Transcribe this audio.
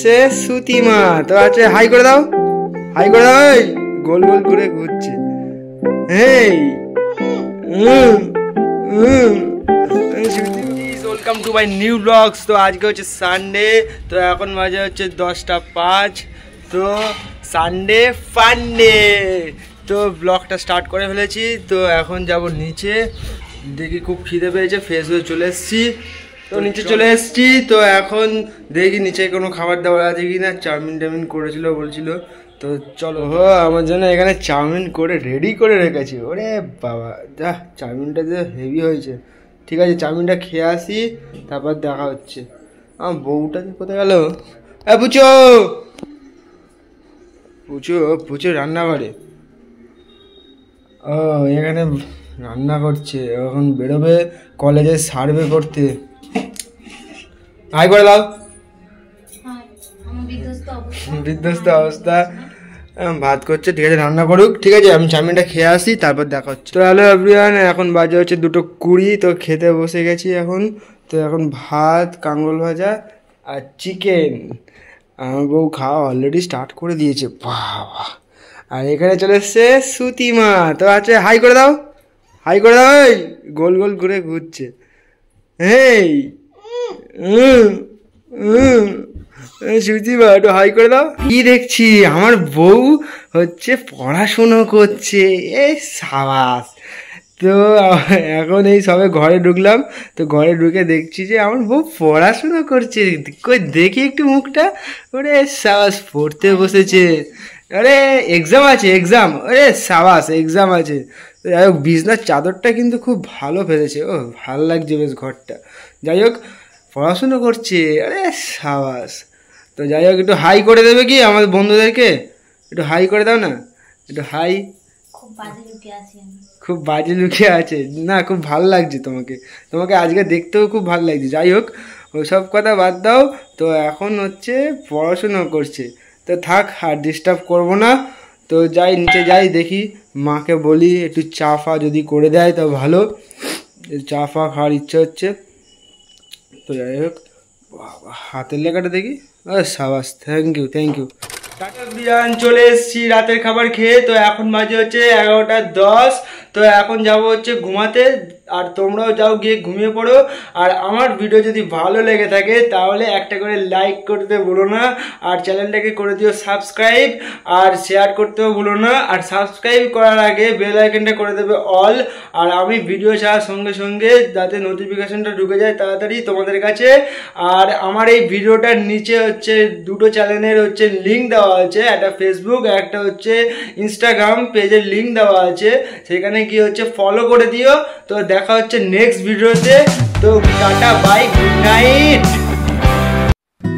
সে সুতিমা তো আছে, হাই করে দাও, হাই করে দাও। এই গোল গোল করে ঘুরছে। এই welcome to my new blogs. তো আজকে হচ্ছে সানডে, তো এখন বাজে হচ্ছে 10:05। তো সানডে ফান্ডে, তো ব্লগটা স্টার্ট করে ফেলেছি। তো এখন যাব নিচে, দেখি খুব খিদে পেয়েছে, ফ্রেশ হয়ে চলে এসেছি। তো নিচে চলে এসেছি, তো এখন দেখি নিচে কোনো খাবার দাবার আছে কি না। চাউমিন টাউমিন করেছিল বলছিল, তো চলো। আমার জন্য এখানে চাউমিন করে রেডি করে রেখেছি। ওরে বাবা, যা চাউমিনটা যে হেভি হয়েছে। ঠিক আছে, চাউমিনটা খেয়ে আসি, তারপর দেখা হচ্ছে। আমার বউটা যে কোথায় গেল? পুচো পুচো পুচো রান্নাঘরে। ও এখানে রান্না করছে, এখন বেরোবে কলেজে সার্ভে করতে। হাই করে দাও। বিধ্বস্ত অবস্থা, ভাত করছে। ঠিক আছে, রান্না করুক। ঠিক আছে, আমি চাউমিনটা খেয়ে আসি, তারপর দেখা হচ্ছে। তো হ্যালো এভরিওয়ান, এখন বাজে হচ্ছে 2:20। তো খেতে বসে গেছি এখন। তো এখন ভাত, কাঙ্গল ভাজা আর চিকেন। আমার বউ খাওয়া অলরেডি স্টার্ট করে দিয়েছে। বাবা, আর এখানে চলে এসছে সুতিমা। তো আছে, হাই করে দাও, হাই করে দাও। এই গোল গোল করে ঘুরছে। এই সুতিমা একটু হাই করে দাও। কি দেখছি, আমার বউ হচ্ছে পড়াশুনো করছে। এই সাবাস। তো এখন এই সবে ঘরে ঢুকলাম, তো ঘরে ঢুকে দেখছি যে আমার বউ পড়াশুনো করছে। কই দেখি একটু মুখটা। ওরে সাবাস, পড়তে বসেছে। আরে এক্সাম আছে, এক্সাম। আরে সাবাস, এক্সাম আছে। তো যাই হোক, বিছনার চাদরটা কিন্তু খুব ভালো ফেলেছে। ও ভালো লাগছে বেশ ঘরটা। যাই হোক, পড়াশুনো করছে। আরে সাবাস। তো যাই হোক, একটু হাই করে দেবে কি আমাদের বন্ধুদেরকে? একটু হাই করে দাও না, একটু হাই। খুব বাজে লুকিয়ে আছে না, খুব ভালো লাগছে তোমাকে। তোমাকে আজকে দেখতেও খুব ভালো লাগছে। যাই হোক, ওসব কথা বাদ দাও। তো এখন হচ্ছে পড়াশুনো করছে, তো থাক, আর ডিস্টার্ব করবো না। তো যাই, নিচে যাই, দেখি মাকে বলি একটু চা ফা যদি করে দেয় তো ভালো। চা ফা খাওয়ার ইচ্ছে হচ্ছে। তো যাই হোক, হাতের লেখাটা দেখি। সাবাস, thank you, thank you. Tata biryani, চলে এসেছি রাতের খাবার খেয়ে। তো এখন বাজে হচ্ছে 11:10। তো এখন যাব হচ্ছে ঘুমাতে, আর তোমরাও যাও গিয়ে ঘুমিয়ে পড়ো। আর আমার ভিডিও যদি ভালো লেগে থাকে তাহলে একটা করে লাইক করতে ভুলো না, আর চ্যানেলটাকে করে দিও সাবস্ক্রাইব, আর শেয়ার করতেও ভুলো না। আর সাবস্ক্রাইব করার আগে বেল আইকনটা করে দেবে অল, আর আমি ভিডিও ছাড়ার সঙ্গে সঙ্গে যাতে নোটিফিকেশনটা ঢুকে যায় তাড়াতাড়ি তোমাদের কাছে। আর আমার এই ভিডিওটার নিচে হচ্ছে দুটো চ্যানেলের হচ্ছে লিঙ্ক দেওয়া আছে, একটা ফেসবুক, একটা হচ্ছে ইনস্টাগ্রাম পেজের লিঙ্ক দেওয়া আছে, সেখানে কি হচ্ছে ফলো করে দিও। তো দেখা হচ্ছে নেক্সট ভিডিওতে। তো টাটা, বাই, গুড নাইট।